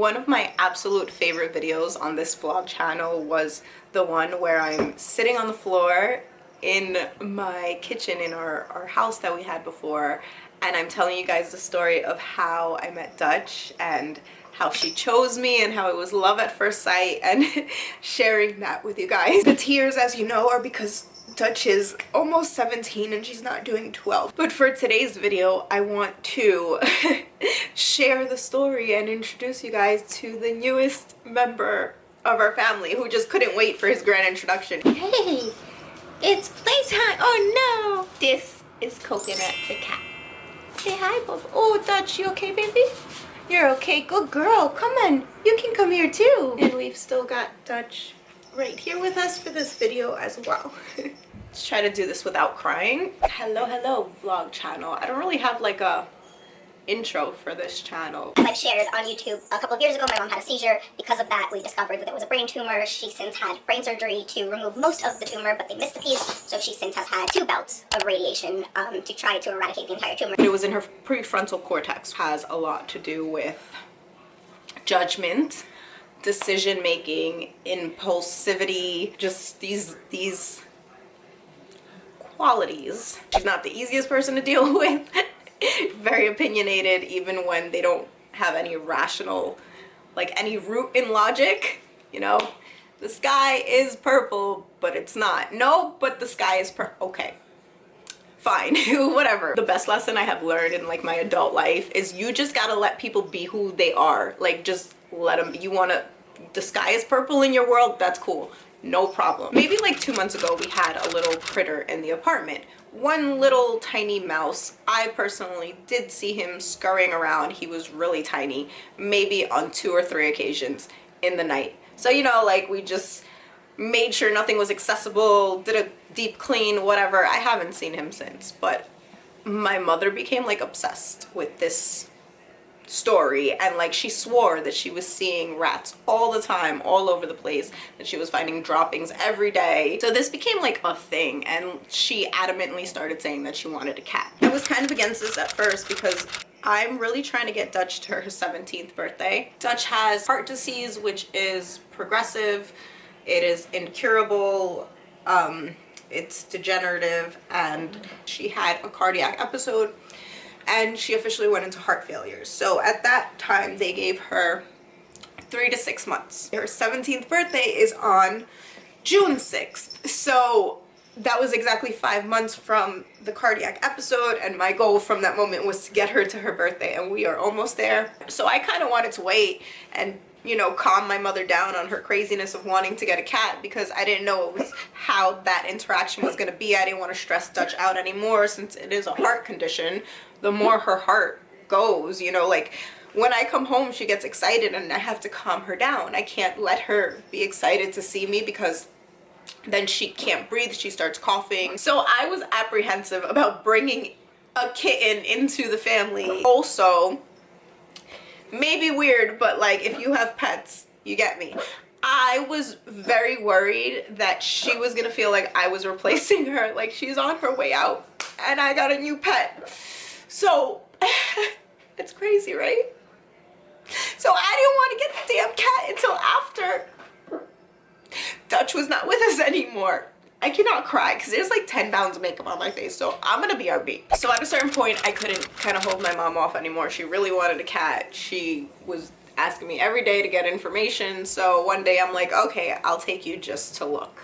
One of my absolute favorite videos on this vlog channel was the one where I'm sitting on the floor in my kitchen in our house that we had before, and I'm telling you guys the story of how I met Dutch and how she chose me and how it was love at first sight, and sharing that with you guys. The tears, as you know, are because Dutch is almost 17 and she's not doing 12. But for today's video, I want to share the story and introduce you guys to the newest member of our family who just couldn't wait for his grand introduction. Hey, it's playtime. Oh no! This is Coconut the cat. Say hi, Bob. Oh, Dutch, you okay, baby? You're okay. Good girl. Come on. You can come here too. And we've still got Dutch right here with us for this video as well. Let's try to do this without crying. Hello vlog channel. I don't really have like a intro for this channel. As I've shared on YouTube, a couple of years ago my mom had a seizure. Because of that, we discovered that it was a brain tumor. She since had brain surgery to remove most of the tumor, but they missed a piece, so she since has had 2 bouts of radiation to try to eradicate the entire tumor. But it was in her prefrontal cortex. Has a lot to do with judgment, decision making, impulsivity, just these qualities. She's not the easiest person to deal with. Very opinionated even when they don't have any rational, like any root in logic. You know, the sky is purple but it's not. No, but the sky is okay, fine. Whatever. The best lesson I have learned in like my adult life is you just gotta let people be who they are. Like, just let them. The sky is purple in your world, that's cool, no problem. Maybe like 2 months ago we had a little critter in the apartment. One little tiny mouse. I personally did see him scurrying around. He was really tiny, maybe on 2 or 3 occasions in the night. So, you know, like, we just made sure nothing was accessible, did a deep clean, whatever. I haven't seen him since, but my mother became like obsessed with this story, and like she swore that she was seeing rats all the time, all over the place, that she was finding droppings every day. So this became like a thing, and she adamantly started saying that she wanted a cat. I was kind of against this at first because I'm really trying to get Dutch to her 17th birthday. Dutch has heart disease, which is progressive, it is incurable, it's degenerative, and she had a cardiac episode and she officially went into heart failure. So at that time they gave her 3 to 6 months. Her 17th birthday is on June 6th. So that was exactly 5 months from the cardiac episode, and my goal from that moment was to get her to her birthday, and we are almost there. So I kind of wanted to wait and, you know, calm my mother down on her craziness of wanting to get a cat, because I didn't know how that interaction was going to be. I didn't want to stress Dutch out anymore since it is a heart condition. The more her heart goes, you know, like when I come home she gets excited and I have to calm her down. I can't let her be excited to see me because then she can't breathe, she starts coughing. So I was apprehensive about bringing a kitten into the family. Also, maybe weird, but like, if you have pets, you get me. I was very worried that she was gonna feel like I was replacing her. Like, she's on her way out and I got a new pet. So it's crazy, right? So I didn't want to get the damn cat until after Dutch was not with us anymore. I cannot cry because there's like 10 pounds of makeup on my face, so I'm gonna BRB. So at a certain point I couldn't kind of hold my mom off anymore. She really wanted a cat. She was asking me every day to get information. So one day I'm like, okay, I'll take you just to look.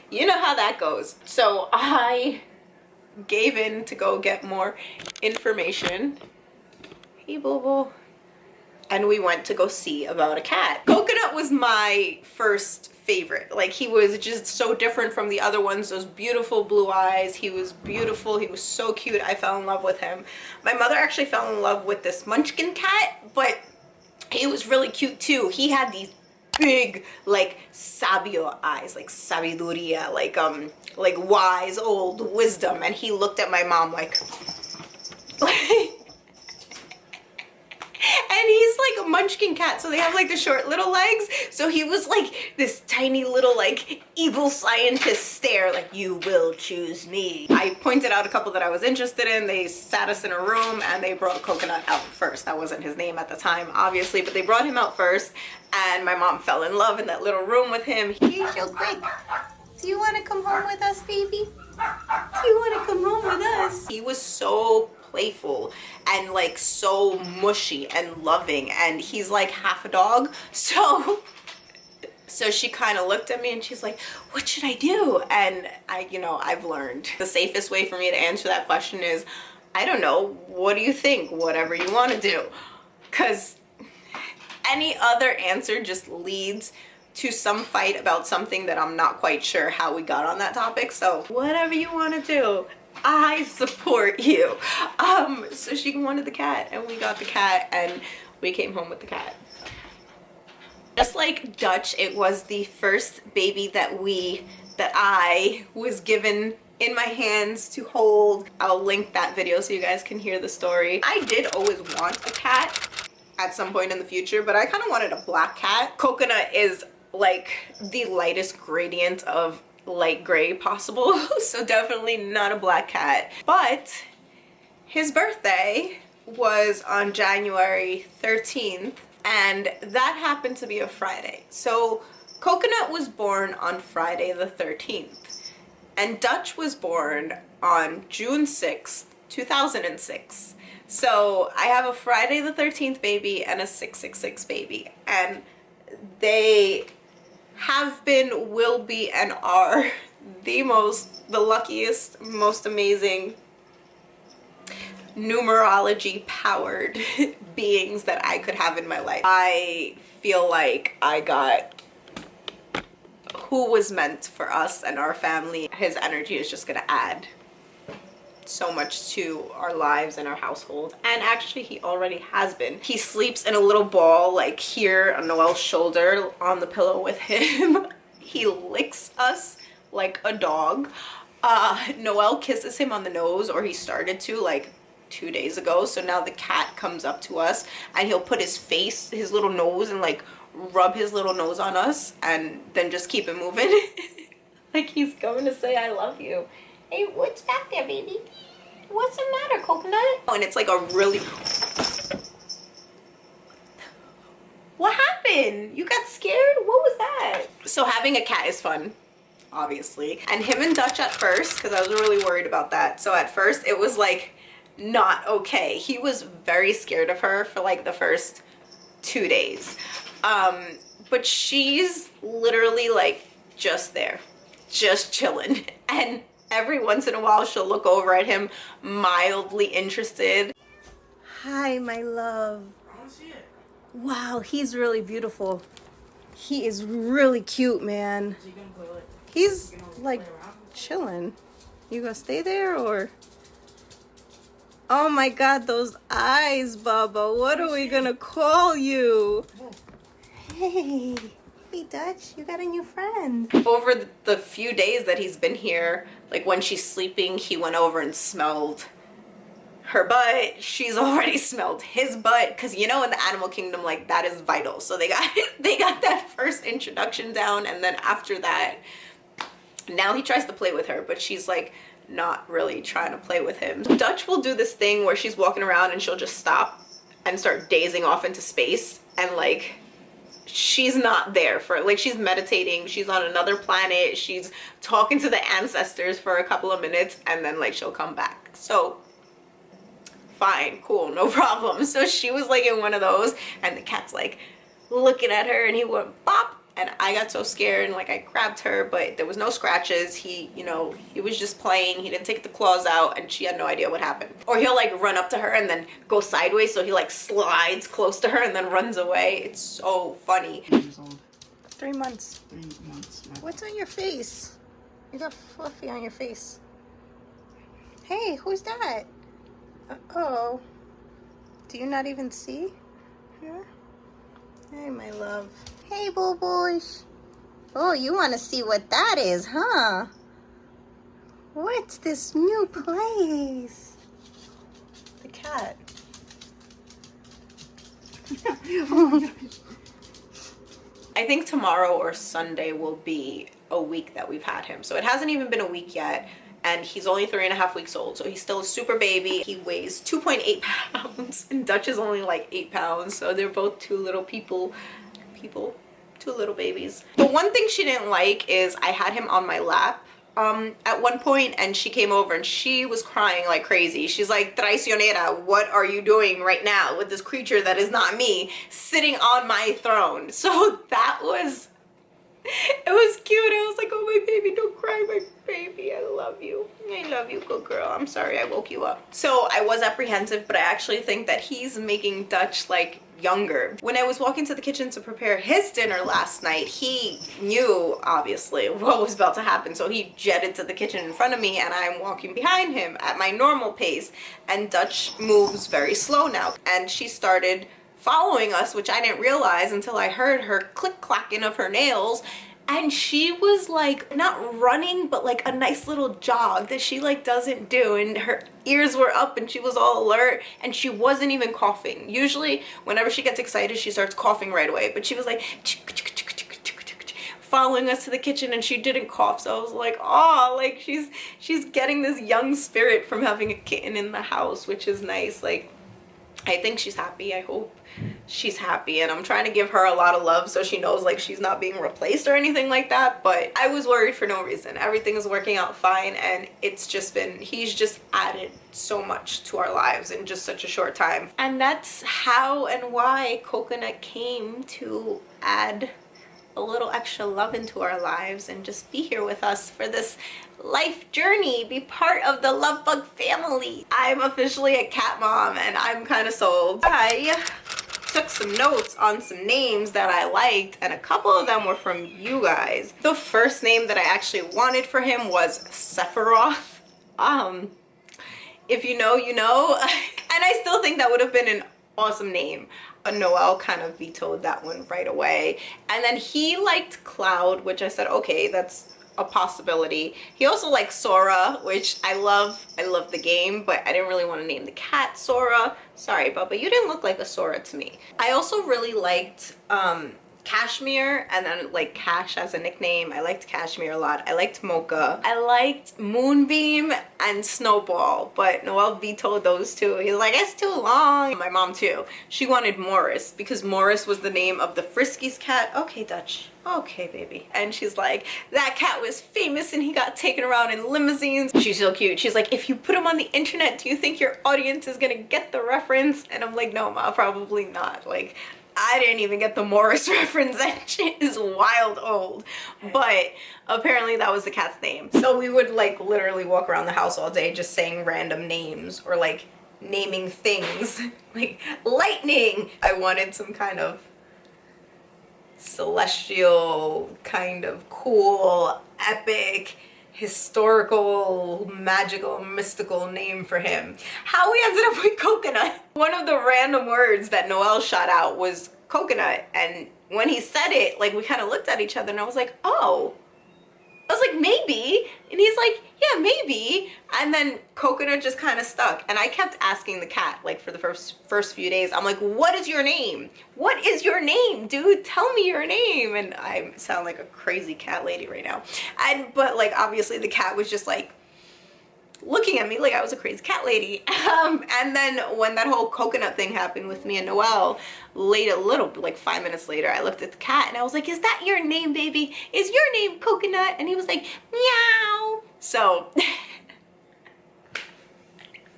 You know how that goes. So I gave in to go get more information. Hey, boo-boo. And we went to go see about a cat. Coconut was my first favorite. Like, he was just so different from the other ones. Those beautiful blue eyes. He was beautiful. He was so cute. I fell in love with him. My mother actually fell in love with this munchkin cat, but he was really cute too. He had these big, like, sabio eyes, like sabiduria, like wise old wisdom. And he looked at my mom like and he's like a munchkin cat, so they have like the short little legs. So he was like this tiny little like evil scientist stare, like, you will choose me. I pointed out a couple that I was interested in. They sat us in a room and they brought Coconut out first. That wasn't his name at the time, obviously, but they brought him out first, and my mom fell in love in that little room with him. He's so quick. Do you want to come home with us, baby? Do you want to come home with us? He was so playful and like so mushy and loving, and he's like half a dog. So she kind of looked at me and she's like, what should I do? And I've learned the safest way for me to answer that question is, I don't know. What do you think? Whatever you want to do. Because any other answer just leads to some fight about something that I'm not quite sure how we got on that topic. So whatever you want to do, I support you. So she wanted the cat, and we got the cat, and we came home with the cat. Just like Dutch, it was the first baby that I was given in my hands to hold. I'll link that video so you guys can hear the story. I did always want a cat at some point in the future, but I kind of wanted a black cat. Coconut is like the lightest gradient of light gray possible, so definitely not a black cat. But his birthday was on January 13th, and that happened to be a Friday. So Coconut was born on Friday the 13th, and Dutch was born on June 6th, 2006. So I have a Friday the 13th baby and a 666 baby, and they have been, will be, and are the luckiest, most amazing numerology powered beings that I could have in my life. I feel like I got who was meant for us and our family. His energy is just gonna add so much to our lives and our household, and actually he already has been. He sleeps in a little ball like here on Noel's shoulder on the pillow with him. He licks us like a dog. Noel kisses him on the nose, or he started to like 2 days ago. So now the cat comes up to us and he'll put his face, his little nose, and like rub his little nose on us and then just keep it moving. Like he's going to say I love you. Hey, what's back there, baby? What's the matter, Coconut? Oh, and it's like a really... What happened? You got scared? What was that? So having a cat is fun, obviously. And him and Dutch at first, because I was really worried about that. So at first it was like not okay. He was very scared of her for like the first 2 days. But she's literally like just there, just chilling. And every once in a while, she'll look over at him, mildly interested. Hi, my love. I don't see it. Wow, he's really beautiful. He is really cute, man. Is he gonna play like? He's like chilling. You gonna stay there or? Oh my God, those eyes, Bubba. What are we gonna call you? Hey. Hey Dutch, you got a new friend. Over the few days that he's been here, like when she's sleeping, he went over and smelled her butt. She's already smelled his butt, because in the animal kingdom, like that is vital. So they got that first introduction down, and then after that, now he tries to play with her, but she's like not really trying to play with him. Dutch will do this thing where she's walking around and she'll just stop and start dazing off into space, and like she's not there for, like, she's meditating, she's on another planet, she's talking to the ancestors for a couple of minutes, and then like she'll come back. So fine, cool, no problem. So she was like in one of those, and the cat's like looking at her, and he went bop, and I got so scared, and like I grabbed her, but there was no scratches. He was just playing. He didn't take the claws out, and she had no idea what happened. Or he'll like run up to her and then go sideways, so he like slides close to her and then runs away. It's so funny. 3 years old. 3 months. 3 months. What's on your face? You got fluffy on your face. Hey, who's that? Uh-oh. Do you not even see? Yeah. Hey, my love. Hey, boo boys. Oh, you want to see what that is, huh? What's this new place? The cat. Oh my gosh. I think tomorrow or Sunday will be a week that we've had him. So it hasn't even been a week yet. And he's only 3.5 weeks old. So he's still a super baby. He weighs 2.8 pounds. And Dutch is only like 8 pounds. So they're both two little two little babies. The one thing she didn't like is I had him on my lap at one point, and she came over and she was crying like crazy. She's like, traicionera, what are you doing right now with this creature that is not me sitting on my throne? So that was, it was cute. I was like, oh my baby, don't cry, my baby, I love you, good girl. I'm sorry I woke you up. So I was apprehensive, but I actually think that he's making Dutch like younger. When I was walking to the kitchen to prepare his dinner last night, he knew obviously what was about to happen, so he jetted to the kitchen in front of me, and I'm walking behind him at my normal pace, and Dutch moves very slow now, and she started following us, which I didn't realize until I heard her click-clacking of her nails. And she was like not running, but like a nice little jog that she like doesn't do, and her ears were up and she was all alert, and she wasn't even coughing. Usually whenever she gets excited she starts coughing right away, but she was like following us to the kitchen and she didn't cough. So I was like, oh, like she's getting this young spirit from having a kitten in the house, which is nice. Like, I think she's happy. I hope she's happy, and I'm trying to give her a lot of love so she knows like she's not being replaced or anything like that. But I was worried for no reason. Everything is working out fine, and it's just been, he's just added so much to our lives in just such a short time. And that's how and why Coconut came to add a little extra love into our lives and just be here with us for this life journey, be part of the love bug family. I'm officially a cat mom, and I'm kind of sold. I took some notes on some names that I liked, and a couple of them were from you guys. The first name that I actually wanted for him was Sephiroth. If you know, you know. And I still think that would have been an awesome name. Noel kind of vetoed that one right away. And then he liked Cloud, which I said, okay, that's a possibility. He also liked Sora, which I love the game, but I didn't really want to name the cat Sora. Sorry, Bubba, you didn't look like a Sora to me. I also really liked Cashmere, and then like Cash as a nickname. I liked Cashmere a lot. I liked Mocha. I liked Moonbeam and Snowball, but Noel vetoed those two. He's like, it's too long. My mom too. She wanted Morris because Morris was the name of the Friskies cat. Okay, Dutch. Okay, baby. And she's like, that cat was famous and he got taken around in limousines. She's so cute. She's like, if you put him on the internet, do you think your audience is gonna get the reference? And I'm like, no, Ma, probably not. Like, I didn't even get the Morris reference. That shit is wild old. But apparently that was the cat's name. So we would like literally walk around the house all day just saying random names or like naming things. Like lightning. I wanted some kind of celestial, kind of cool, epic, historical, magical, mystical name for him. How we ended up with Coconut. One of the random words that Noel shot out was coconut, and when he said it, like we kind of looked at each other and I was like, oh. I was like, maybe. And he's like, yeah, maybe. And then Coconut just kind of stuck. And I kept asking the cat, like for the first few days, I'm like, what is your name? What is your name, dude? Tell me your name. And I sound like a crazy cat lady right now. But like, obviously the cat was just like looking at me like I was a crazy cat lady. And then when that whole Coconut thing happened with me and Noel, like 5 minutes later, I looked at the cat and I was like, is that your name, baby? Is your name Coconut? And he was like, meow. So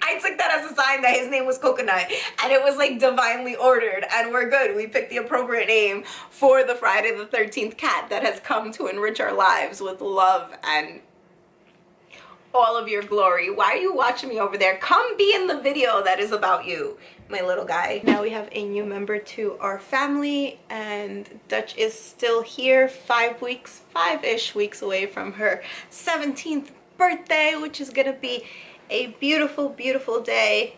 I took that as a sign that his name was Coconut, and it was like divinely ordered, and we're good. We picked the appropriate name for the Friday the 13th cat that has come to enrich our lives with love and all of your glory. Why are you watching me over there? Come be in the video that is about you, my little guy. Now we have a new member to our family, and Dutch is still here 5-ish weeks away from her 17th birthday, which is gonna be a beautiful, beautiful day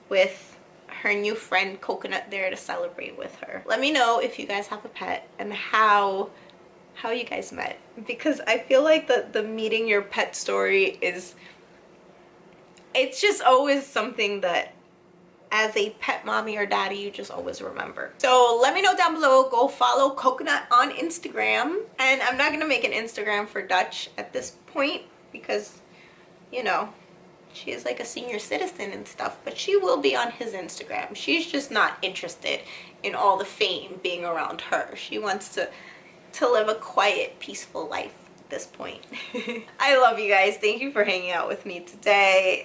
with her new friend Coconut there to celebrate with her. Let me know if you guys have a pet and how you guys met, because I feel like the meeting your pet story is, it's just always something that as a pet mommy or daddy, you just always remember. So let me know down below. Go follow Coconut on Instagram. And I'm not gonna make an Instagram for Dutch at this point because, you know, she is like a senior citizen and stuff, but she will be on his Instagram. She's just not interested in all the fame being around her. She wants to live a quiet, peaceful life at this point. I love you guys. Thank you for hanging out with me today.